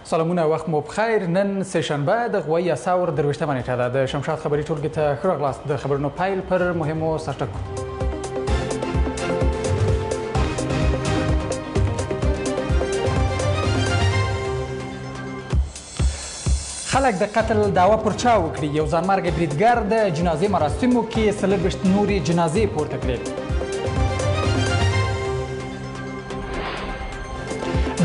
سلامونه وخت مو بخیر. نن سهشنبه د غوی اساور درویشتمه نیټه ده. د شمشاد خبري ټولګي ته ښه راغلاست. د خبرونو پیل پر مهمو سرټکو. خلک د قتل دعوا پر چا وکړي. یو ځانمرګه بریدګر د جنازې مراسمو کې 40 نورې جنازې پورته کړې.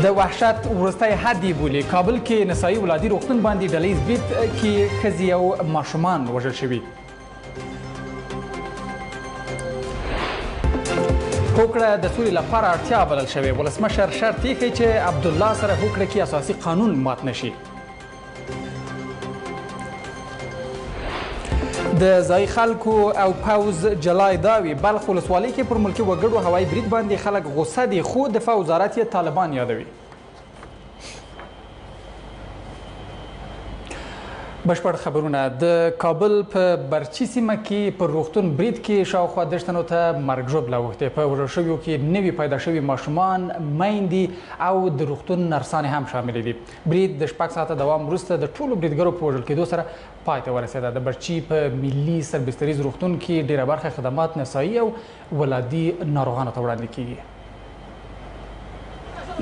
د وحشت وروستی حد یې بولي. کابل کې نسایي ولادي روغتون باندې ډلیز برید کې ښځې او ماشومان وژل شوي. هوکړه د سولې لپاره اړتیا بلل شوې. ولسمشر شرط ایښی چې عبدالله سره هوکړه کې اساسي قانون مات نشي. د ځایي خلکو او پوځ جلای داوي. بلخ ولسوالۍ کې پر ملکي وګړو هوایي برید باندې خلک غصه دي، خو دفاع وزارت یې طالبان یادوي. بشپړ خبرونه. د کابل په برچي سیمه کې پر روغتون برید کې شاوخوا 10 تنو ته مرګ ژوبله اوښتې. په وژل شویو کې نوي پیدا شوي ماشومان، میندې او د روغتون نرسانې هم شاملې دي. برید د 6 ساعته دوام وروسته د ټولو بریدګرو په وژل کېدو سره پای ته ورسېده. د برچي په ملي سربستریز روغتون کې ډېره برخه خدمات نسایي او ولادي ناروغانو ته وړاندې کیږي.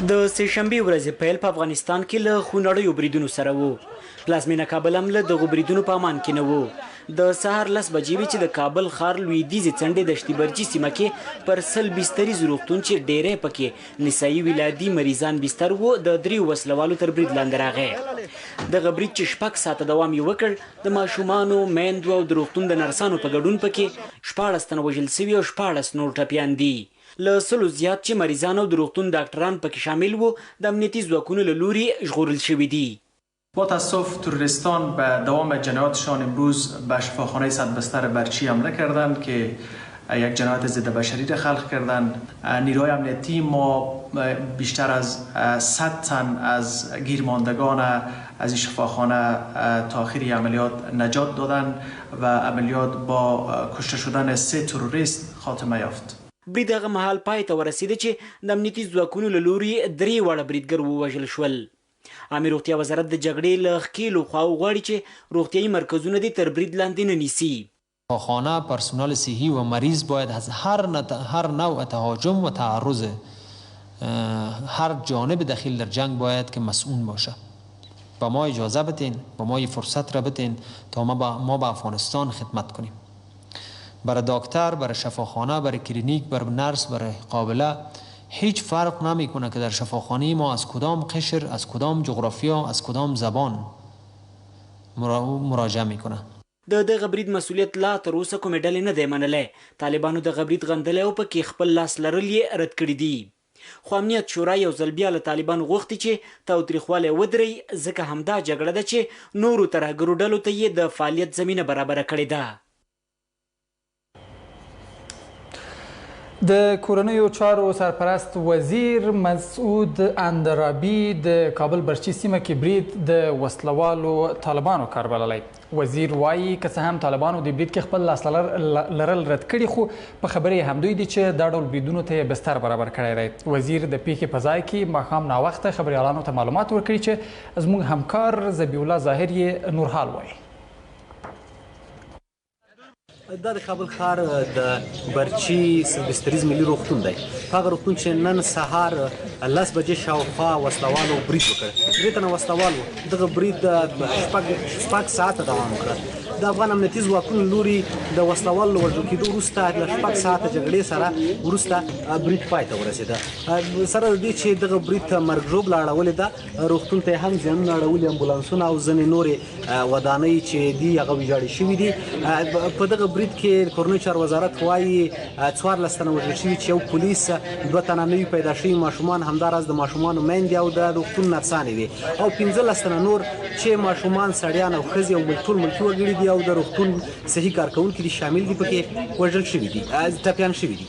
د سهشنبې ورځې پیل په افغانستان کې له خونړیو بریدونو سره و. پلازمینه کابل هم له دغو بریدونو په امان کې نه و. د سهار 10 بجې وې چې د کابل ښار لویدیځې څنډې دشتي برچي سیمه کې پر 100 بستریز روغتون چې ډېری پکې نسایي ولادي مریضان بستر وو، د 3 وسلوالو تر برید لاندې راغی. دغه برید چې 6 ساعته دوام یې وکړ، د ماشومانو، میندو او د روغتون د نرسانو په ګډون پکې 14 تنه وژل سوي او 14 نور ټپیان دي. له 100 زیات چې مریضان او د روغتون ډاکټران پکې شامل وو، د امنیتي ځواکونو له لوري ژغورل شوي دي. با تاسف تروریستان به دوام جنایاتشان امروز به شفاخانه 100 بستر برچی حمله کردند که یک جنایت ضد بشری را خلق کردند. نیروهای امنیتی ما بیشتر از 100 تن از گیرماندگان از این شفاخانه تا آخری عملیات نجات دادند و عملیات با کشته شدن 3 تروریست خاتمه یافت. برید هغه مهال پای ته ورسېده چې د امنیتي ځواکونو له لوري 3 واړه بریدګر ووژل شول. عامه روغتیا وزارت د جګړې له ښکېلو خواو غواړي چې روغتیایي مرکزونه دې تر برید لاندې نه نیسي. خانه پرسنل صحی و مریض باید از هر نوع تهاجم و تعرض هر جانب دخیل در جنگ باید که مسئول باشه. با ما اجازه بتین، با ما فرصت را بتین تا ما با افغانستان خدمت کنیم. برای دکتر، برای شفاخانه، برای کلینیک، برای نرس، برای قابله هیچ فرق نمیکنه که در شفاخانه ما از کدام قشر، از کدام جغرافیا، از کدام زبان مراجعه میکنه. د دغه برید مسؤلیت لا تر اوسه کومې ډلې نه دی منلی. طالبانو دغه برید غندلی او پکې خپل لاس لرل یې رد کړي دي. خو امنیت شورا یو ځل بیا له طالبانو غوښتي چې تاوتریخوالی ودرئ، ځکه همدا جګړه ده چې نورو ترهګرو ډلو ته یې د فعالیت زمینه برابره کړې ده. د کورنیو چارو سرپرست وزیر مسعود اندرابي د کابل برچي سیمه کې برید د وسلوالو طالبانو کار بللی. وزیر وایي که څه هم طالبانو د برید کې خپل لاس لرل رد کړي، خو په خبرې همدوی دي چې دا ډول بریدونو ته یې بستر برابر کړی دی. وزیر د پیښې په ځای کې ماښام ناوخته خبریالانو ته معلومات ورکړي چې زموږ همکار ذبیح الله ظاهر یې نور حال وایي. دا د کابل ښار د برچي سربستریز ملي روغتون دی. هغه روغتون چې نن سهار 10 بجې شاوخوا وسلوالو برید وکړ. 3 تنه وسلوال وو. دغه برید 6 ساعته دوام وکړ. د افغان امنیتي ځواکونو لوري د وسلوالو له وژل کېدو وروسته له 6 ساعته جګړې سره وروسته برید پای ته ورسېده. سره د دې چې دغه برید ته مرګ ژوبله اړولې ده، روغتون ته یې هم زیانونه اړولي، امبولانسونه او ځینې نورې ودانۍ چې دي هغه ویجاړې شوي دي. په دغه برید کې کورنیو چارو وزارت وایي 14 تنه وژل شوي چې یو پولیس، 2 تنه نوي پیدا شوي ماشومان، همداراز د ماشومانو میندې او د روغتون نرسانې وي، او 15 تنه نور چې ماشومان، سړیان او ښځې او ټول ملکي وګړي دي او د روغتون صحي کارکوونکي دي شامل دي، پکې وژل شوي دي، ټپیان شوي دي.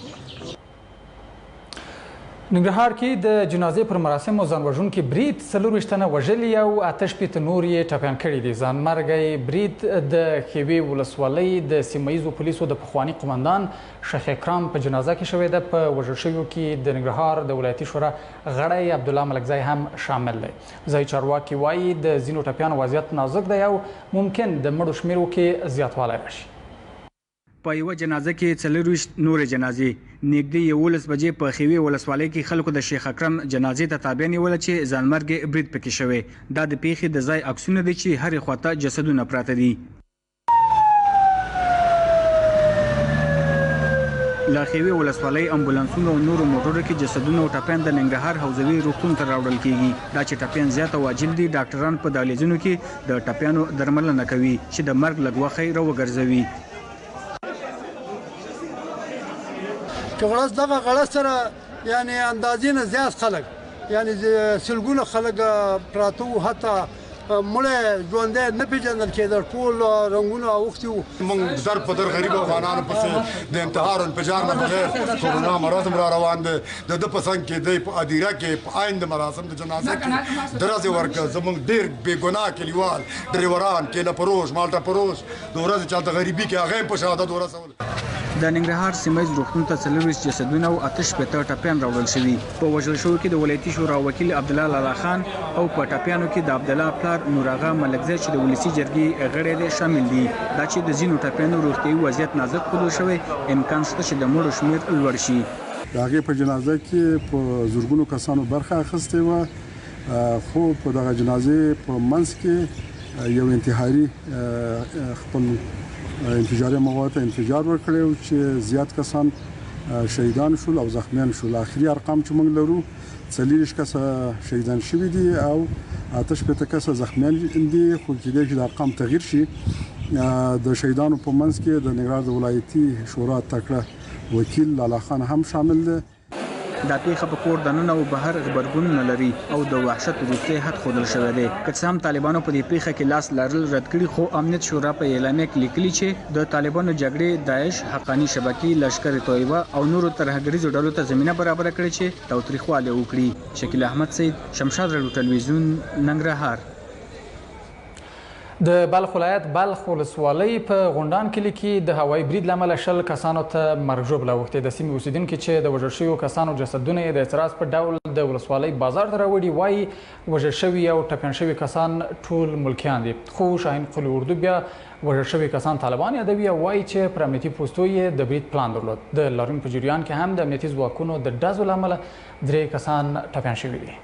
ننګرهار کې د جنازې پر مراسمو ځان وژونکي برید 24 تنه وژلي او 88 نور یې ټپیان کړي دي. ځانمرګی برید د ښېوې ولسوالۍ د سیمه ییزو پولیسو د پخواني قمندان شیخ اکرام په جنازه کې شوې ده. په وژل شویو کې د ننګرهار د ولایتي شورا غړی عبدالله ملکزی هم شامل دی. ځایي چارواکي وایي د ځینو ټپیانو وضعیت نازک دی او ممکن د مړو شمیرو کې زیاتوالی راشي. په یوه جنازه کې 24 نورې جنازې نږدې 11 بجې په ښېوې ولسوالۍ کې خلکو د شیخ اکرم جنازې ته تابع نیوله چې ځانمرګي برید پکې شوی. دا د پیښې د ځای عکسونه دي چې هرې خواته جسدونه پراته دي. له ښېوې ولسوالۍ امبولانسونو او نورو موټرو کې جسدونه او ټپیان د ننګرهار حوزوي روغتون ته راوړل کیږي. دا چې ټپیان زیات او عاجل دي، ډاکټران په دهلیزونو کې د ټپیانو درملنه کوي چې د مرګ له ګواښۍ راوګرځوي. که غړس دغه غړس سره یعنی اندازې نه زیات خلک یعنی سلګونه خلک پراته وو، حتی مړی ژوندی نه پېژندل کېدل، ټول رنګونه اوښتي وو. موږ در په در غریب افغانانو پسې د انتحار انفجار نه بغیر کورونا مراسم را روان دي. د ده په څنګ کې دی په ادیره کې په عین د مراسم د جنازه کې درزې ورکړه. زموږ ډېر بېګناه کلیوال ډریوران کیله فروش مالټه فروش د ورځې چاته غریبي کې هغه هم په شهادت ورسول. د ننګرهار سیمه ییز روغتون ته 24 جسدونه او 88 ټپیان راوړل شوي. په وژل شویو کې د ولایتي شورا وکیل عبدالله لالا خان او په ټپیانو کې د عبدالله پلار نوراغه ملکزی چې د ولسي جرګې غړی دی شامل دي. دا چې د ځینو ټپیانو روغتیایي وضعیت نازک ښودل شوی، امکان شته چې د مړو شمېر لوړ شي. د هغې په جنازه کې په زرګونو کسانو برخه اخیستې وه، خو په دغه جنازې په منځ کې یو انتحاري خپل انفجاري مواد ته انفجار ورکړی و چې زیات کسان شهیدان شول او زخمیان شول. آخري ارقام چې موږ لرو 40 کسه شهیدان شوي دي او 88 کسه زخمیان دي، خو کېدای شي د ارقام تغییر شي. د شهیدانو په منځ کې د ننګرهار د ولایتي شورا تکړه وکیل لالا خان هم شامل دی. دا پیښه په کور دننه او بهر غبرګون نه لري او د وحشت وروستی حد ښودل شوی دی. که څه هم طالبانو په دې پیښه کې لاس لرل رد کړي، خو امنیت شورا په اعلامیه کې لیکلي چې د طالبانو جګړې داعش، حقاني شبکې، لشکر طیبه او نورو ترهګریزو ډلو ته زمینه برابره کړې چې تاوتریخوالی وکړي. شکیل احمد سید، شمشاد راډیو تلویزیون، ننګرهار. د بلخ ولایت بلخ ولسوالۍ په غونډان کلي کې د هوایي برید له امله 20 کسانو ته مرګ ژوبله اوښتې. د سیمې اوسیدونکي چې د وژل شویو کسانو جسدونه یې د اعتراض په ډول د ولسوالۍ بازار ته راوړي، وایي وژل شوي او ټپیان شوي کسان ټول ملکیان دي. خو شاهین قلی اردو بیا وژل شوي کسان طالبان یادوي او وایي چې پر امنیتي پوستو یې د برید پلان درلود. د لاریون په جریان کې هم د امنیتي ځواکونو د ډزو له امله 3 کسان ټپیان شوي دي.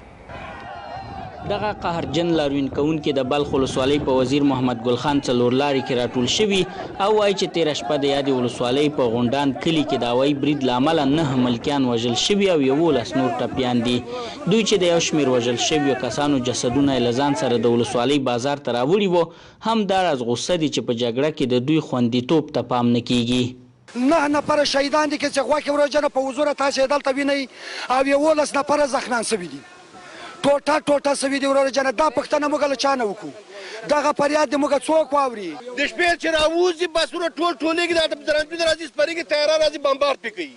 دغه قهرجن لاریون کوونکي د بلخ ولسوالۍ په وزیر محمد ګل خان څلور لارې کې راټول شوي او وایي چې تېره شپه د یادې ولسوالۍ په غونډان کلي کې د هوایي برید له امله 9 ملکیان وژل شوي او 11 نور ټپیان دي. دوی چې د یو شمېر وژل شویو کسانو جسدونه یې له ځان سره د ولسوالۍ بازار ته راوړي وو، هم دا راز غوسه دي چې په جګړه کې د دوی خوندیتوب ته پام نه کیږي. 9 نفره شهیدان دي که چې غوښې ورجنه په حضوره تاسې دلته وینئ، او 11 نفره زخمیان شوي دي. ټوټه سوي دي ورور جانه. دا پښتنه موږ له چا نه وکړو، دغه فریاد دې موږ څوک واوري؟ د شپې چې راوځي بسونه ټولېږي، د ترانسپورټ راځي، سپرېږي، طیاره راځي، بمبار پرې کوي،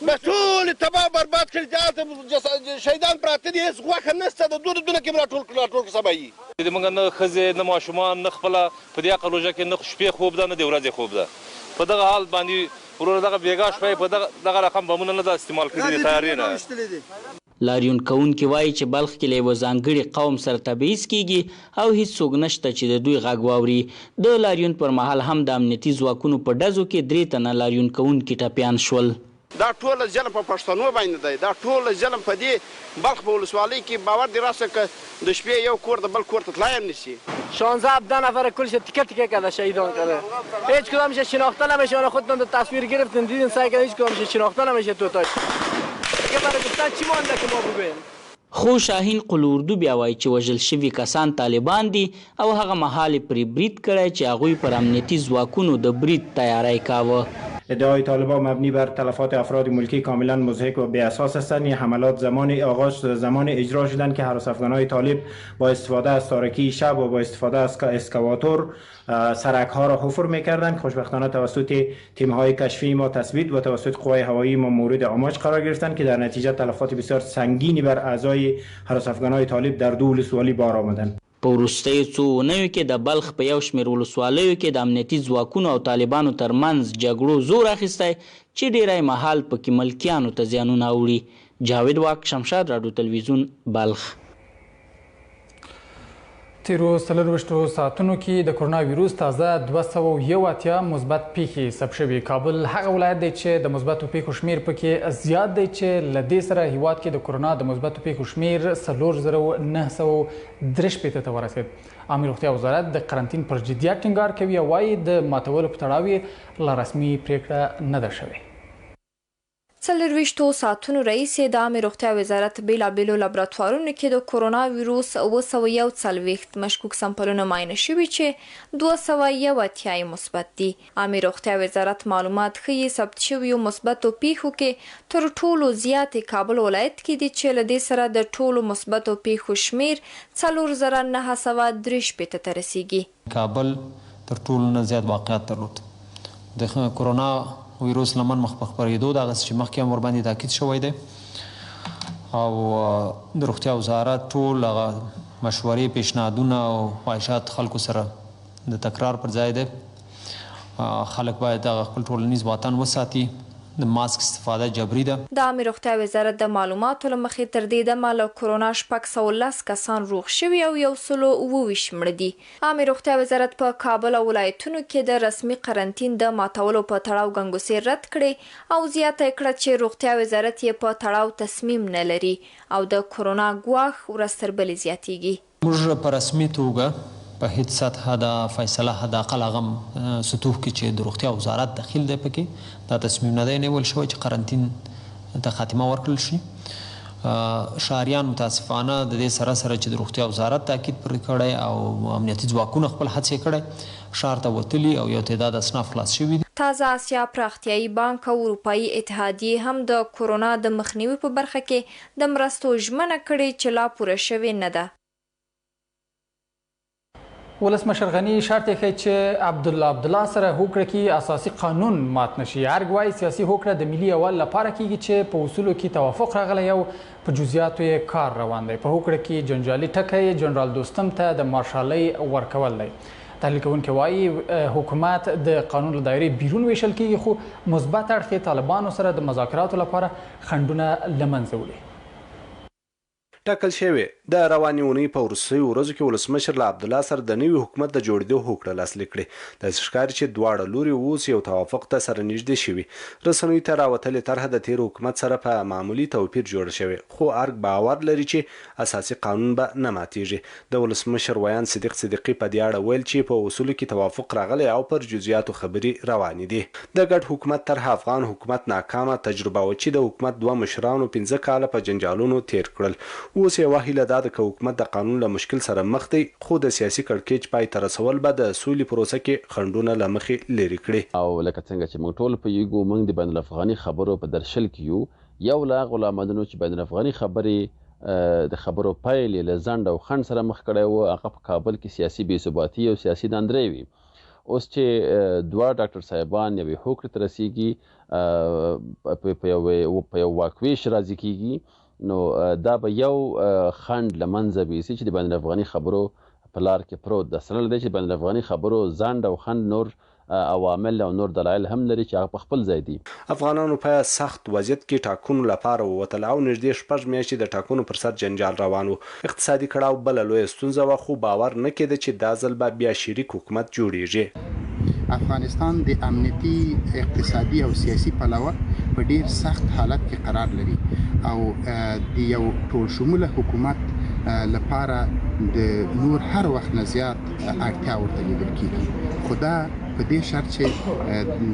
بس ټول تباه برباد کړي. دلته شهیدان پراته دي، هېڅ غوښه نشته، د دونه کې راټول کړه سبایي. موږ نه ښځې نه ماشومان نه خپله په دې عقل روژه کې نه شپې خوب ده نه د ورځې خوب ده. په دغه حال باندې وروره دغه بېګا شپه په دغه رقم بمونه نه ده استعمال کړي دي، طیارې نه. لاریون کوونکي وایي چې بلخ کې له یوه ځانګړي قوم سره تبعیض کیږي او هیڅوک نشته چې د دوی غږ واوري. د لاریون پر مهال هم د امنیتي ځواکونو په ډزو کې 3 تنه لاریون کوونکي ټپیان شول. دا ټول ظلم په پښتنو باندې دی، دا ټول ظلم په دې بلخ په ولسوالۍ کې باور دې راسه که د شپې یو کور د بل کور ته تلای هم نشي. 16 نفر کلش تیکه تیکه کرده، شهیدان کرده. هیچ کدامش شناخته نمیشه. آن خودتون تصویر گرفتین دیدین سعی کردین هیچ کدامش شناخته نمیشه. توتاش دیگه برای گفتن چی مانده که ما بگوییم؟ خو شاهین قلی اردو بیا وایي چې وژل شوي کسان طالبان دي او هغه مهال پرې برید کړی چې هغوی پر امنیتي ځواکونو د برید تیاری کاوه. ادعای طالبان مبنی بر تلفات افراد ملکی کاملا مضحک و بی‌اساس هستند. این حملات زمان اجرا شدند که هراس افغانهای طالب با استفاده از تاریکی شب و با استفاده از اسکواتور سرک ها را حفر می‌کردند. خوشبختانه توسط تیم های کشفی ما تثبیت و توسط قوای هوایی ما مورد آماج قرار گرفتند که در نتیجه تلفات بسیار سنگینی بر اعضای هراس افغانهای طالب در 2 ولسوالۍ بار آمدند. په وروستیو څو اونیو کې د بلخ په یو شمېر ولسوالیو کې د امنیتي ځواکونو او طالبانو ترمنځ جګړو زور اخیستی چې ډیری مهال پکې ملکیانو ته زیانونه اوړي. جاوید واک، شمشاد راډیو تلویزیون، بلخ. تیرو 24 ساعتونو کې د کرونا ویروس تازه 281 مثبت پیښې ثبت شوي. کابل هغه ولایت دی چې د مثبتو پیښو شمیر پکې زیات دی چې له دې سره هیواد کې د کرونا د مثبتو پیښو شمیر 4993 ته ورسید. عامه روغتیا وزارت د قرنطین پر جدیت ټینګار کوي او وایي د ماتولو په تړاو لا رسمي پریکړه نه ده شوې. 24 ساعتونو رئیسې د عامه روغتیا وزارت بیلابیلو لابراتوارونو کې د کرونا ویروس 241 مشکوک سمپلونه معاینه شوي چې 281 مثبت دي. عامه روغتیا وزارت معلومات ښیي ثبت شویو مثبتو پیښو کې تر ټولو زیاتې کابل ولایت کې دي چې له دې سره د ټولو مثبتو پیښو شمیر 4993 ته رسیږي. کابل تر ټولو نه زیات واقعیت درلود. د کرونا ویروس لمن مخ په خپرېدو دغه چې مخکې هم ورباندې تاکید شوی دی او د روغتیا وزارت ټول هغه مشورې پیشنهادونه او خواهشات خلکو سره د تکرار پر ځای دی. خلک باید دغه خپل ټولنیز واټن وساتي. د ماسک استفاده جبري ده. د عامه روغتیا وزارت د معلوماتو له مخې تر دې دمه له کرونا 610 کسان روغ شوي او 129 مړه دي. عامه روغتیا وزارت په کابل او ولایتونو کې د رسمي قرنطین د ماتولو په تړاو ګنګوسې رد کړې او زیاته کړه چې روغتیا وزارت یې په تړاو تصمیم نه لري او د کرونا ګواښ ورځ تر بلې زیاتیږي. موږ په رسمي توګه په هیڅ سطح د فیصله حداقل هغه سطوح کې چې د روغتیا وزارت دخیل دی پکې دا تصمیم نه دی نیول شوی چې قرنطین ته خاتمه ورکړل شي. شهریان متاسفانه د دې سره سره چې د روغتیا وزارت تاکید پرې کړی او امنیتي ځواکونه خپل هڅې کړی ښار ته وتلي او یو تعداد اسناف خلاص شوي دي. تازه اسیا پراختیایي بانک او اروپایي اتحادیې هم د کرونا د مخنیوي په برخه کې د مرستو ژمنه کړې چې لا پوره شوې نه ده. ولسمشر غني شرط یې ښیي چې عبدالله سره هوکړه کې اساسي قانون مات نشي. ارګ وایي سیاسي هوکړه د ملي یووالي لپاره کیږي چې په اصولو کې توافق راغلی او په جزئیاتو یې کار روان دی. په هوکړه کې جنجالي ټکی جنرال دوستم ته د مارشالۍ ورکول دی. تحلیل کوونکي وایي حکومت د قانون له دایرې بیرون ویشل کیږي خو مثبت اړخ یې طالبانو سره د مذاکراتو لپاره خنډونه له منځه وړي. ټاکل شوی د روانې اونۍ په وروستیو ورځو کې ولسمشر له عبدالله سره د نوي حکومت د جوړېدو هوکړه لاسلیک کړې. داسې ښکاري چې دواړه لوري اوس یو توافق ته سره نږدې شوي. رسنیو ته راوتلې طرحه د تیر حکومت سره په معمولي توپیر جوړه شوې خو ارګ باور لري چې اساسي قانون به نه ماتیږي. د ولسمشر ویان صدیق صدیقي په دې اړه ویل چې په اصولو کې توافق راغلی او پر جزئیاتو خبرې روانې دي. د ګډ حکومت طرحه افغان حکومت ناکامه تجربه و چې د حکومت 2 مشرانو 15 کاله په جنجالونو تیر کړل. اوس یې هیله ده چې حکومت د قانون له مشکل سره مخ دی خو د سیاسي کړکېچ پای ته رسول به د سولې پروسه کې خنډونه له مخې لرې کړي. او لکه څنګه چې موږ ټول په یو موږ د بین الافغاني خبرو په درشل کې یو لا غلامانو چې بین الافغاني خبرې د خبرو پایلې له ځنډ او خنډ سره مخ کړی و هغه په کابل کې سیاسي بې ثباتي او سیاسي داندرې وي. اوس چې دوه ډاکټر صاحبان یوې هوکړې ته رسیږي په یو واکویش راضي کیږي نو دا به یو خنډ له منځه بیسي چې د بین الافغاني خبرو په لار کې پروت ده. سره دی چې بین الافغاني خبرو ځنډ او خنډ نور عوامل او نور دلایل هم لري چې هغه په خپل ځای دي. افغانانو په سخت وضعیت کې ټاکنو لپاره ووتل او نږدې 6 میاشتې د ټاکنو پر سر جنجال روان و. اقتصادي کړاو بله لویه ستونزه وه خو باور نه کېده چې دا ځل به بیا شریک حکومت جوړیږي. افغانستان د امنیتي اقتصادي او سیاسي پلوه په ډیر سخت حالت کې قرار لري او د یو ټول شموله حکومت لپاره د نور هر وخت نه زیات اړتیا ورته لیدل کیږي. خو دا په دې شرط چې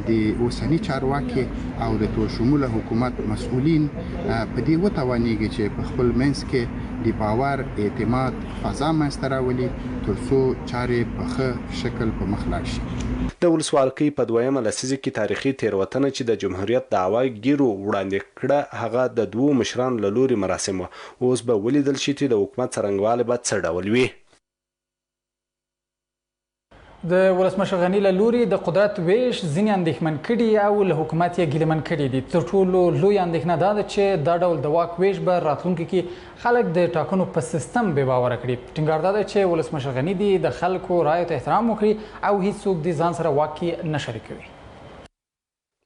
د اوسني چارواکي او د ټول شموله حکومت مسؤلین په دې وتوانیږي چې په خپل منځ کې د باور اعتماد فضا منځته راولي تر څو چارې په ښه شکل په مخ لاړ شي. د ولسواکۍ په دویمه لسیزه کې تاریخي تېروتنه چې د جمهوریت دعوا ګیرو وړاندې کړه هغه د دوو مشرانو له لوري مراسم وه. اوس به ولیدل شي چې د حکومت څرنګوالی به څه ډول وي. د ولسمشر غني له لوري د قدرت ویش ځینې اندېښمن کړي او له حکومت یې ګیلمن کړي دي. تر ټولو لویه اندېښنه دا ده چې دا ډول د واک ویش به راتلونکي کې خلک د ټاکنو په سیستم بې باوره کړي. ټینګار دا ده چې ولسمشر غني دي د خلکو رایو ته احترام وکړي او هیڅوک دې ځان سره واک کې نه شریکوي.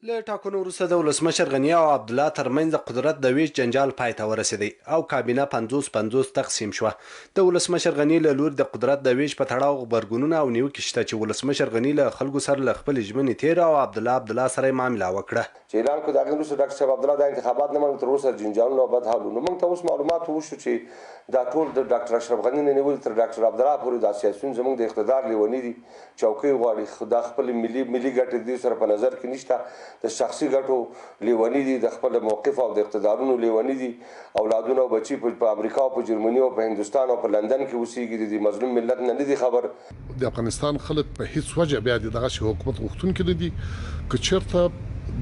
له ټاکنو وروسته د ولسمشر غني او عبدالله ترمنځ د قدرت د ویش جنجال پای ته ورسېدی او کابینه 50-50 تقسیم شوه. د ولسمشر غني له لوري د قدرت د ویش په تړاو غبرګونونه او نیوکې شته چې ولسمشر غني له خلکو سره له خپلې ژمنې تېره او عبدالله سره یې معامله وکړه. چې اعلان کړ د هغې وروسته ډاکټر صاحب عبدالله دا انتخابات نه منل تر اوسه جنجالونه او بد حالونه. موږ ته اوس معلومات وشو چې دا ټول د ډاکټر اشرف غني نه نیولې تر ډاکټر عبدالله پورې دا سیاسیون زموږ د اقتدار لیوني دي. چوکۍ غواړي دا خپل ملي ګټې دې سره په نظر کې نشته. د شخصي ګټو لیوني دي، د خپل موقف او د اقتدارونو لیوني دي. اولادونه او بچي په امریکا او په جرمني او په هندوستان او په لندن کې اوسېږي. د مظلوم ملت نه دي خبر. د افغانستان خلک په هیڅ وجه بیا د دغه حکومت غوښتونکي نه دي. که چېرته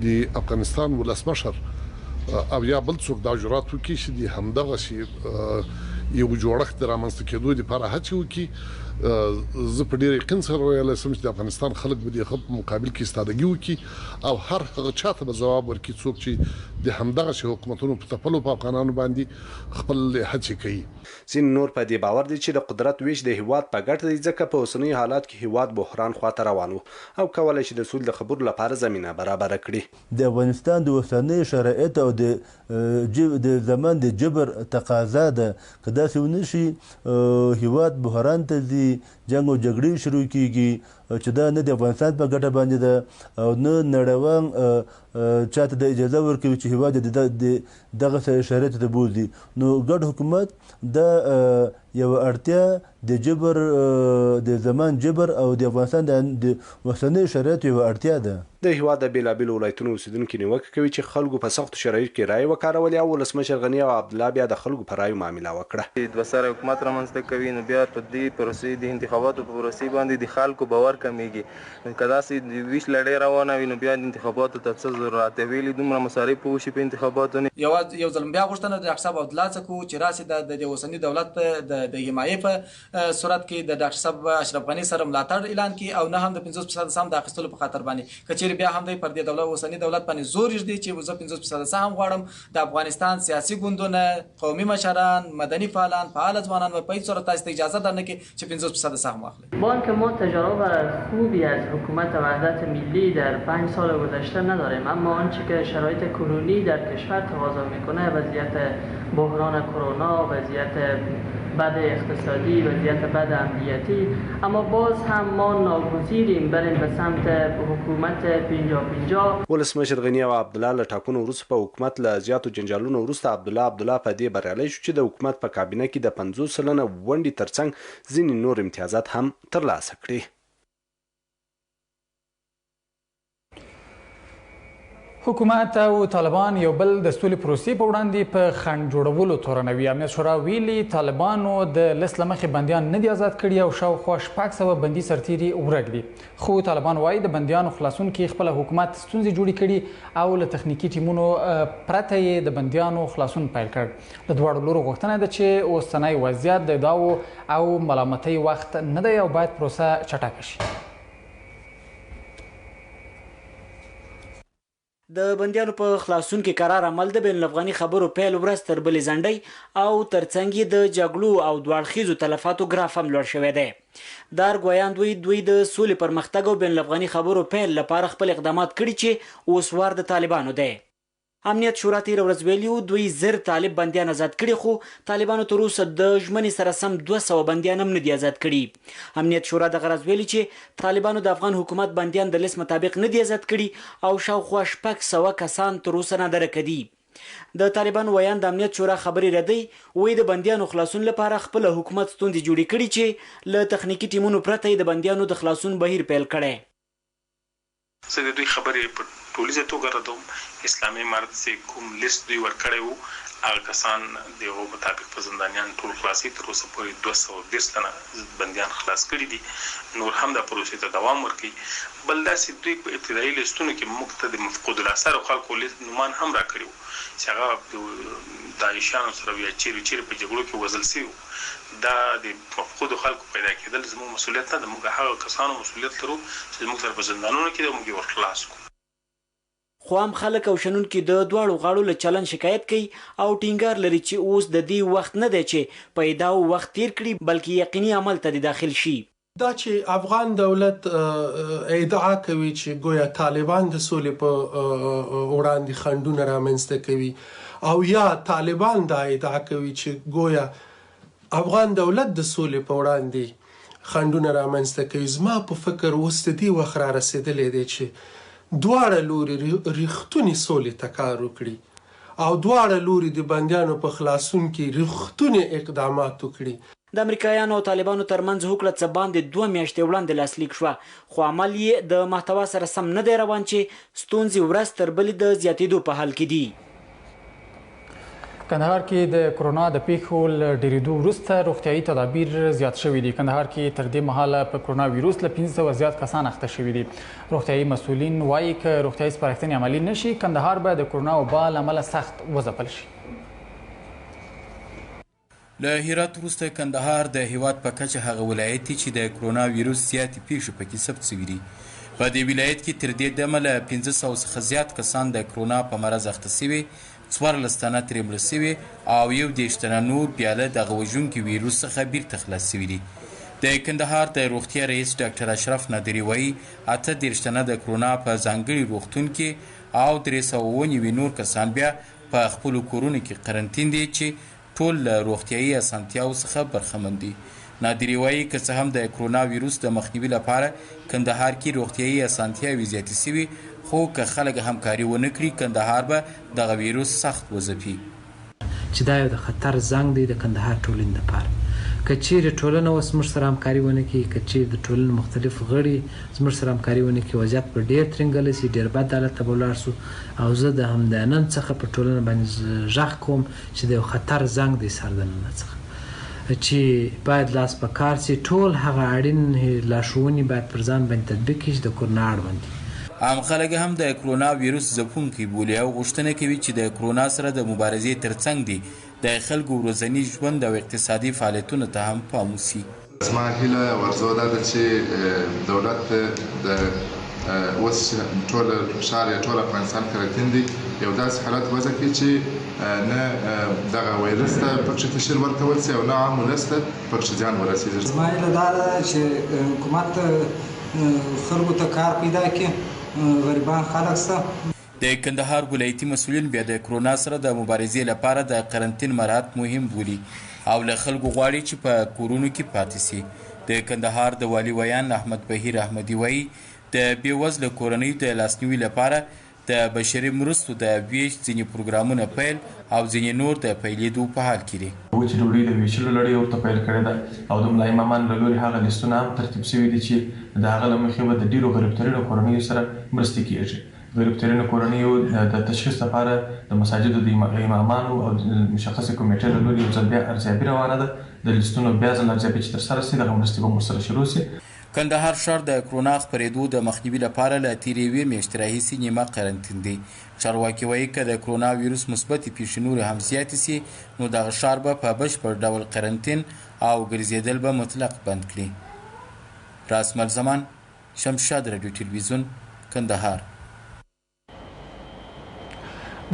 د افغانستان ولسمشر او یا بل څوک دا جرأت وکړي چې د همدغسې یو جوړښت د رامنځته کېدو دپاره هڅې وکړي، زه په ډېر یقین سره ویلی شم چې د افغانستان خلک به د هغه په مقابل کې استادګي وکړي او هر هغه چاته به ځواب ورکړي څوک چې د همدغسې حکومتونو په تپلو په افغانانو باندې خپل هڅې کوي. ځینې نور په دې باور دي چې د قدرت ویش د هیواد په ګټه دی، ځکه په اوسنیو حالات کې هیواد بحران خواته روان و او کولی شي د سولې د خبرو لپاره زمینه برابره کړي. د افغانستان د اوسنیو شرایط او د زمان د جبر تقاضا ده که داسې ونه شي هیواد بحران ته ځي، جنګ او جګړې شروع کیږي چې دا نه د افغانستان په ګټه باندې ده او نه نړیوال چاته د اجازه ورکوي چې هیواد د دغه شرایطو ته بوځي. نو ګډ حکومت د یوه اړتیا د جبر د زمان جبر او د افغانستان د اوسنیو شرایطو یوه اړتیا ده. د هیواد د بېلابېلو ولایتونو اوسېدونکي نیوکه کوي چې خلکو په سختو شرایطو کې رایې وکارولې او ولسمشر غني او عبدالله بیا د خلکو په رایو معامله وکړه. دوه سره حکومت رامنځته کوي نو بیا په دې پروسې د انتخاباتو په پروسې باندې د خلکو باور کمیږي. که داسې د ویش لړۍ روانه وي نو بیا د انتخاباتو ته څه ضرورت دی؟ ویلي دومره مصارف وشي په انتخاباتو نه. یو ځل بیا غوښتنه د ډاکټر صاحب عبدالله څخه کوو چې راسي د اوسني دولت د حمایې په صورت کې د ډاکټر صاحب اشرف غني سره ملاتړ اعلان کړي او نه هم د 50% سهم د اخیستلو په خاطر باندې. که چیرې بیا هم دی پر دې اوسني دولت باندې زور یږدي چې زه 50% سهم غواړم، د افغانستان سیاسي ګوندونه، قومي مشران، مدنی فعالان، فعال ځوانان به په هیڅ صورت تاسو ته اجازه درنکړي چې 50% سهم واخلید. بانک ما تجارب خوبی از حکومت وحدت ملی در 5 سال گذشته نداریم، اما آنچه که شرایط کنونی در کشور تقاضا میکنه، وضعیت بحران کرونا، وضعیت بد اقتصادی، وضعیت بد امنیتی، اما باز هم ما ناگزیریم بریم به سمت حکومت 50-50. ولسمشر غني او عبدالله له ټاکنو وروسته په حکومت له زیاتو جنجالونو وروسته عبدالله په دې بریالی شو چې د حکومت په کابینه کې د 50 سلنه ونډې ترڅنګ ځینې نور امتیازات هم ترلاسه کړي. حکومت او طالبان یو بل د سولې پروسې په وړاندې په خنډ جوړولو تورنوي. امنیت شورا ویلي طالبانو د لست له مخې بندیان نه دي آزاد کړي او شاوخوا 600 بندي سرتیري ورک دي. خو طالبان وایي د بندیانو خلاصون کې خپل حکومت ستونزې جوړې کړي او له تخنیکي ټیمونو پرته یې د بندیانو خلاصون پیل کړ. د دواړو لورو غوښتنه ده چې اوسنی وضعیت د ادعاو او ملامتۍ وخت نه دی او باید پروسه چټکه شي. د بندیانو په خلاصون کې قرار عمل د بین الافغاني خبرو پیل ورځ تر بلې ځنډۍ او ترڅنګ یې د جګړو او دواړخیزو تلفاتو ګراف هم لوړ شوی دی. دا ارګویان دوی د سولې پرمختګ او بین الافغاني خبرو پیل لپاره خپل اقدامات کړي چې اوس وار د طالبانو دی. امنیت شورا تېره ورځ ویلي دوی 1000 طالب بندیان آزاد کړي، خو طالبانو تر اوسه د ژمنې سره سم 200 بندیان هم نه دي آزاد کړي. امنیت شورا دغه ورځ ویلي چې طالبانو د افغان حکومت بندیان د لیست مطابق نه دي آزاد کړي او شاوخوا 600 کسان تر اوسه نادرکه دي. د طالبانو ویان د امنیت شورا خبرې ردی، وایي د بندیانو خلاصون لپاره خپل حکومت ستونزې جوړې کړي چې له تخنیکي ټیمونو پرته د بندیانو د خلاصون بهیر پیل کړي. زه د دوی خبرې په ټولیزه توګه ردوم. اسلامي امارت چې کوم لیست دوی ورکړی وو هغه کسان د هغو مطابق په زندانیان ټول خلاصي تر اوسه پورې 230 تنه بندیان خلاص کړي دي. نور هم دا پروسې ته دوام ورکوي. بل داسې دوی په ابتدایي لیستونو کې موږ ته د مفقود الاثارو خلکو نومان هم راکړي وو چې هغه داعشیانو سره یا چیرې په جګړو کې وژل شوي وو. دا د مفقودو خلکو پیدا کېدل زموږ مسؤلیت نه ده. موږ هغه کسانو مسؤلیت لرو چې زموږ سره په زندانونو کې دي او موږ یې ورخلاص کړو. خو هم خلک او شنونکي د دواړو غاړو له چلن شکایت کوي او ټینګار لري چې اوس د دې وخت نه دی چې په ادعاو وخت تیر کړي بلکې یقیني عمل ته داخل شي. دا چې افغان دولت ادعا کوي چې گویا طالبان د سولې په وړاندې خنډونه رامنځته کوي او یا طالبان دا ادعا کوي چې گویا افغان دولت د سولې په وړاندې خنډونه رامنځته کوي، زما په فکر اوس د دې وخت را رسېدلی دی چې دواړه لوري ریښتونې سولې ته کار وکړي او دواړه لوري د بندیانو په خلاصون کې ریښتونې اقدامات وکړي. د امریکایانو او طالبانو ترمنځ هوکړه څه باندې 2 میاشتې وړاندې لاسلیک شوه، خو عمل یې د محتوا سره سم نه دی روان چې ستونزې ورځ تر بلې د زیاتېدو په حال کې دي. کندهار کې د کرونا د پیښو له ډېرېدو وروسته روغتیایي تدابیر زیات شوي دي. کندهار کې تر دې مهاله په کرونا ویروس له 500 زیات کسان اخته شوي دي. روغتیایي مسؤلین وایي که روغتیایي سپارښتنې عملي نشي کندهار به د کرونا وبا له امله سخت وځپل شي. له هرات وروسته کندهار د هیواد په کچه هغه ولایت دی چې د کرونا ویروس زیاتې پیښې پکې ثبت شوي دي. په دې ولایت کې تر دې دمه له 500 څخه زیات کسان د کرونا په مرض اخته شوي، 14 تنه ترې مړه شوي او 21 تنه نور بیا له دغه وژونکي ویروس څخه بیرته خلاص شوي دي. د کندهار د روغتیا رئیس ډاکټر اشرف نادري وایي 38 تنه د کرونا په ځانګړي روغتون کې او 309 نور کسان بیا په خپلو کورونو کې قرنطین دي چې ټول له روغتیایي اسانتیاو څخه برخمن دي. نادري وایي که څه هم د کرونا ویروس د مخنیوي لپاره کندهار کې روغتیایي اسانتیاوې زیاتې شوي، خو که خلک همکاري ونه کړي کندهار به دغه ویروس سخت وځپي. چې دا یو د خطر زنګ دی د کندهار ټولنې لپاره. که چیرې ټولنه اوس موږ سره همکاري ونه کړي، که چیرې د ټولنې مختلف غړي زموږ سره همکاري ونه کړي، وضعیت به ډېر ترنګلی شي، ډېر بد حالت ته به ولاړ شو. او زه د همدا نن څخه په ټولنه باندې غږ کوم چې د یو خطر زنګ دی سر د ننه څخه چې باید لاس په کار شي. ټول هغه اړین لارښوونې باید پر ځان باندې تطبیق کړي چې د کرونا اړوند دي. عام خلک هم د کرونا ویروس ځپونکي بولي او غوښتنه کوي چې د کرونا سره د مبارزې ترڅنګ دي د خلکو ورځني ژوند او اقتصادي فعالیتونو ته هم پام وشي. زما هیله او ارزو دا ده چې دولت د اوس ټول ښار یا ټول افغانستان قرنطین دي یو داسې حالت وضع کړي چې نه دغه ویروس ته پکې تشویق ورکول شي او نه عام ولس ته پکې زیان ورسېږي. زما هیله دا ده چې حکومت خلکو ته کار پیدا کړي، غریبان خلک شته. د کندهار ولایتي مسؤلین بیا د کرونا سره د مبارزې لپاره د قرنطین مراعات مهم بولي او له خلکو غواړي چې په کورونو کې پاتې شي. د کندهار د والي ویان احمد بهیر احمدي وایي د بېوزله کورنیو د لاسنیوي لپاره د بشري مرستو د ویش ځینې پروګرامونه پیل او ځینې نور د پیلېدو په حال کې دي. وچې ډوډۍ د ویشلو لړۍ ورته پیل کړې ده او د ملا امامانو له لورې هغه لیستونه هم ترتیب شوي دي چې د هغه له مخې به د ډېرو غریبترینو کورنیو سره مرستې کېږي. غریبترینو کورنیو د تشخیص لپاره د مساجدو د امامانو او مشخصې کمیټې له لورې یو ځل بیا ارزیابي روانه ده. د لیستونو بیا ځل ارزیابي چې ترسره شي دغه مرستې به ورسره شروع شي. کندهار ښار د کرونا خپرېدو د مخنیوي لپاره له تېرې یوې میاشتې راهیسې نیمه قرنطین دی. چارواکي وایي که د کرونا ویروس مثبتې پیښې نورې هم زیاتې سي نو دغه ښار به په بشپړ ډول قرنطین او ګرځېدل به مطلق بند کړي. راسمل زمان، شمشاد راډیو تلویزیون، کندهار.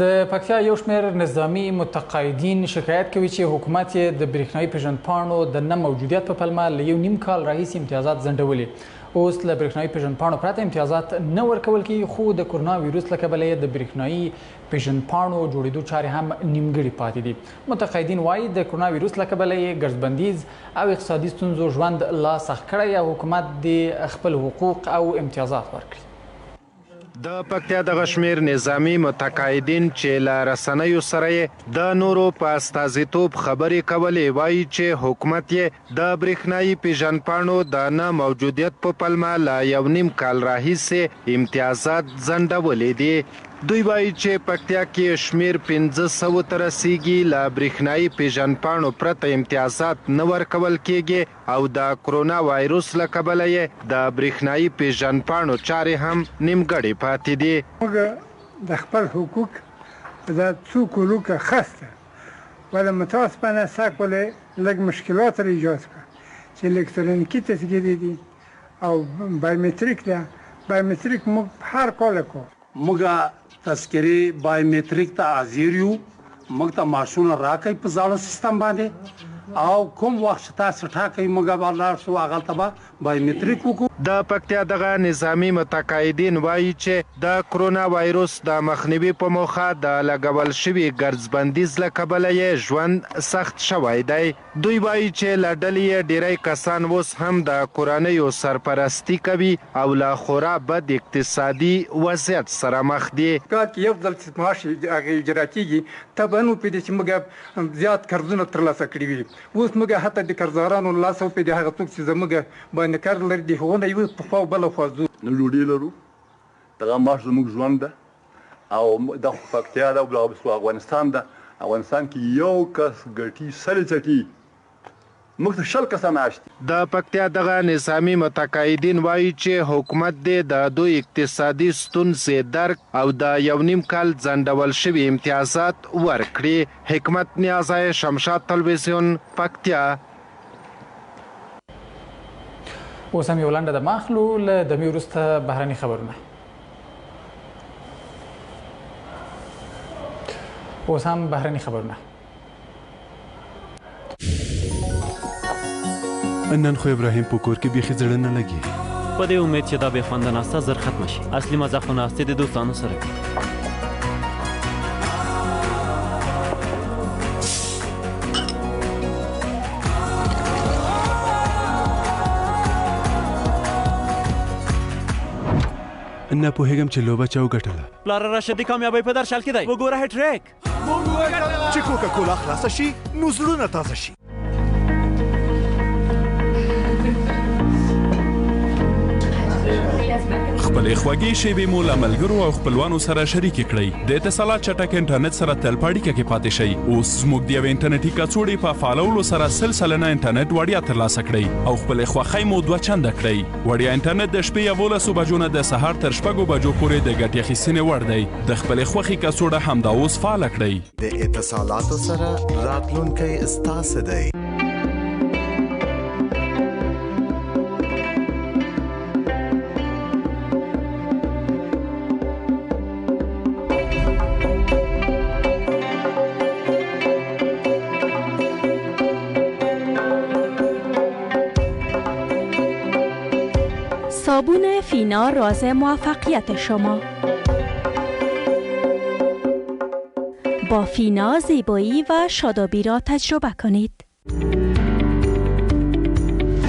د پکتیا یو شمېر نظامي متقاعدین شکایت کوي چې حکومت یې د برېښنایي پېژندپاڼو د نه موجودیت په پلمه له 1.5 کال راهیسې امتیازات ځنډولي. اوس له برېښنایي پېژندپاڼو پرته امتیازات نه ورکول کېږي، خو د کرونا ویروس له کبله یې د برېښنایي پېژندپاڼو جوړېدو چارې هم نیمګړې پاتې دي. متقاعدین وایي د کرونا ویروس له کبله یې ګرځبندیز او اقتصادي ستونزو ژوند لا سخت کړی او حکومت دې خپل حقوق او امتیازات ورکړي. د پکتیا دغه شمیر نظامی متقاعدین چې له رسنیو سره یې د نورو په استازیتوب خبرې کولې وایي چې حکومت یې د برېښنایي پیژندپاڼو د نه موجودیت په پلمه له 1.5 کال راهیسې امتیازات ځنډولې دي. دوی وایي چې پکتیا کې شمیر 1500 ته رسیږي. له برېښنایي پیژندپاڼو پرته امتیازات نه ورکول کیږي او د کرونا وایروس له کبله یې د برېښنایي پیژندپاڼو چارې هم نیمګړې پاتې دي. موږ د خپل حقوق د څو کلو کې خسته ولی متاسفانه ساکولی لږ مشکلات را ایجاد کړه چې الکترونیکي تسجیل دي او بایومتریک ده. بایومتریک موږ هر کال کو موږ تذکرې بایومتریک ته حاضر یو. موږ ته معاشونه راکوي په زاړه سیستم باندې او کوم وخت چې تاسو ټاکئ موږ به لاړ شو هغلته به بایومتریک وکړو. د پکتیا دغه نظامی متقاعدین وایي چې د کرونا وایروس د مخنیوي په موخه د لګول شوي ګرځبندیز له کبله یې ژوند سخت شوی دی. دوی وایي چې له ډلې یې ډیری کسان اوس هم د کورنیو سرپرستی کوي او له خورا بد اقتصادي وضعیت سره مخ دي. کال کې یو ځل چې معاش هغه اجرا کیږي ته به نو پدې چې موږ زیات قرضونه ترلاسه کړي وي. اوس موږ حتی د قرضدارانو لاس په دې هغه څوک چې زموږ باندې کار لري د هغونه یو په خوا بل خوا ځو. نو ډوډۍ لرو دغه معاش زموږ ژوند ده او د پکتیا ده او افغانستان ده. افغانستان کې یو کس ګټي سل چټي موږ ته شل کسان آشتي. د پکتیا دغه نظامی متقاعدین وایي چې حکومت دې د دوی اقتصادي ستونزې درک او د 1.5 کال ځنډول شوي امتیازات ورکړي. حکمت نیازی، شمشاد تلویزیون، پکتیا. اوس هم یو لنډه د ماخلو له دمې وروسته بهرني خبرونه. اوس هم بهرني خبرونه. نن خو ابراهیم په کور کې بیخي زړه نه لګي. په دې امید چې دا بې خونده ناسته زر ختمه شي. اصلي مزه خو ناستې د دوستانو سره کوي. نه پوهېږم چې لوبه چا وګټله. پلاره راشه د کامیابۍ په درشل کې دی. وګوره هټریک. چې کوکا کولا خلاصه شي نو زړونه تازه شي. خپلې خوږې شیبې مو له ملګرو او خپلوانو سره شریکې کړئ. د اتصالات چټک انټرنیټ سره تل په اړیکه کې پاتې شئ. اوس زموږ د یوې انټرنیټي کڅوړې په فعالولو سره 100% انټرنیټ وړیا ترلاسه کړئ او خپلې خوښۍ مو 2 چنده کړئ. وړیا انټرنیټ د شپې 11 بجو نه د سهار تر 6 بجو پورې د ګټې اخیستنې وړ دی. د خپلې خوښې کڅوړه همدا اوس فعاله کړئ. د اتصالاتو سره راتلونکی ستاسو دی. صابون فینا راز موفقیت شما. با فینا زیبایی و شادابی را تجربه کنید.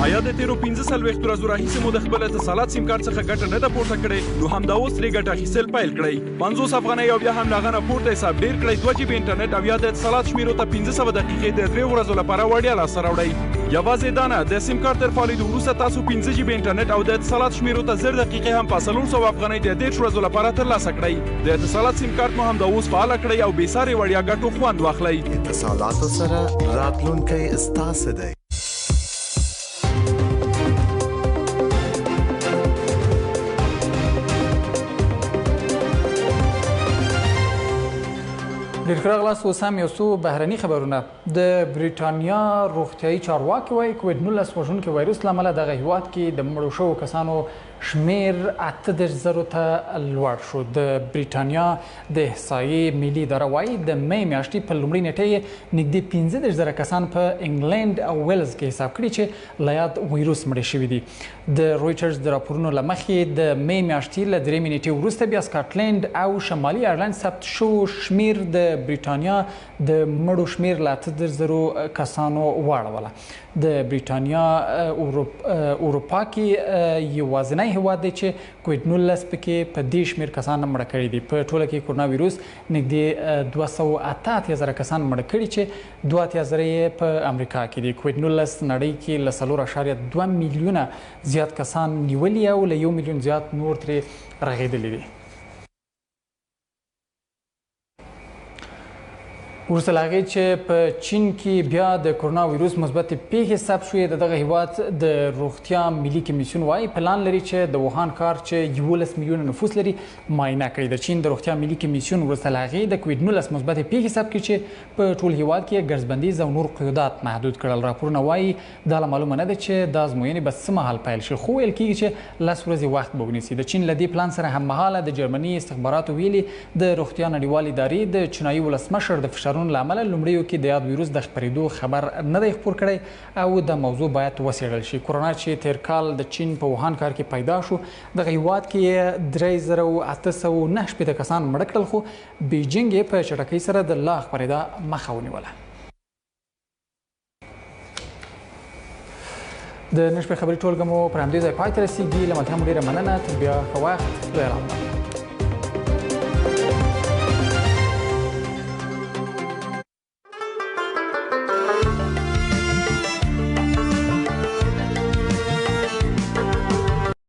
آیا د تیرو 15 ورځو راهیسې مو د خپل اتصالات سیم کارت څخه ګټه نه ده پورته کړې؟ نو همدا اوس ترې ګټه اخیستل پیل کړئ. 50 افغانۍ او بیا هم له هغه نه پورته حساب ډېر کړئ. 2 جی بي انټرنیټ او یا د اتصالات شمیرو ته 1500 دقیقې د 3 ورځو لپاره وړیا لاسته راوړئ. یوازې دا نه، د سیم کارت تر فعالېدو وروسته تاسو 15 جی بي انټرنیټ او د اتصالات شمیرو ته 0 دقیقې هم په 400 افغانۍ د 10 ورځو لپاره ترلاسه کړئ. د اتصالات سیم کارت مو همدا اوس فعاله کړئ او بې ساري وړیا ګټو خوند واخلئ. اتصالاتو سره راتلونکی ستاسو دی. ډېر ښه راغلاست. اوس هم یو څو بهرني خبرونه. د بریټانیا روغتیایي چارواکي وایي کوویډ-19 وژونکي وایروس له امله دغه هیواد کې د مړو شوو کسانو شمیر 38,000 ته لوړ شو. د بریټانیا د احصایې ملي اداره وایي د مې میاشتې په لومړۍ نیټه یې نږدې 15,000 کسان په انګلند او ویلز کې حساب کړي چې له یاد وایروس مړه شوي دي. د رویټرز د راپورونو له مخې د مې میاشتې له 3 نیټې وروسته بیا سکاټلند او شمالي ایرلند ثبت شو شمیر د بریټانیا د مړو شمیر له 8,000 کسانو واړوله. د بریټانیا اروپا کې یوازینی هیواد دی چې کوویډ-19 پکې په دې شمېر کسان مړه کړي دي. په ټوله کې کرونا ویروس نږدې 288,000 کسان مړه کړي چې 2,000 یې په امریکا کې دي. کوویډ-19 نړۍ کې له 4.2 میلیونه زیات کسان نیولي او له 1 میلیون زیات نور ترې رغېدلي دي. وروسته له هغې چې په چین کې بیا د کرونا ویروس مثبتې پیښې ثبت شوې، د دغه هیواد د روغتیا ملي کمیسیون وایي پلان لري چې د ووهان ښار چې 11 میلیونه نفوس لري معاینه کړي. د چین د روغتیا ملي کمیسیون وروسته له هغې د کوویډ-19 مثبتې پیښې ثبت کړي چې په ټول هیواد کې ګرځبندیز او نور قیودات محدود کړل. راپورونه وایي دا لا معلومه نه ده چې دا ازموینې به څه مهال پیل شي، خو ویل کېږي چې 10 ورځې وخت به ونیسي. د چین له دې پلان سره هممهاله د جرمني استخباراتو ویلي د روغتیا نړیوال ادارې د چینایي ولسمشر د فشارونو له امله لومړیو کې د یاد ویروس د خپرېدو خبر نه دی خپور کړی او د موضوع باید وڅېړل شي. کرونا چې تیر کال د چین په ووهان ښار کې پیدا شو، دغه هیواد کې 3,809 کسان مړه کړل، خو بیجینګ یې په چټکۍ سره د لا خپرېدا مخه ونیوله. د نن شپې خبري ټولګه مو پر همدې ځای پای ته رسېږي. له ملتیا مو ډېره مننه. تر بیا ښه وخت.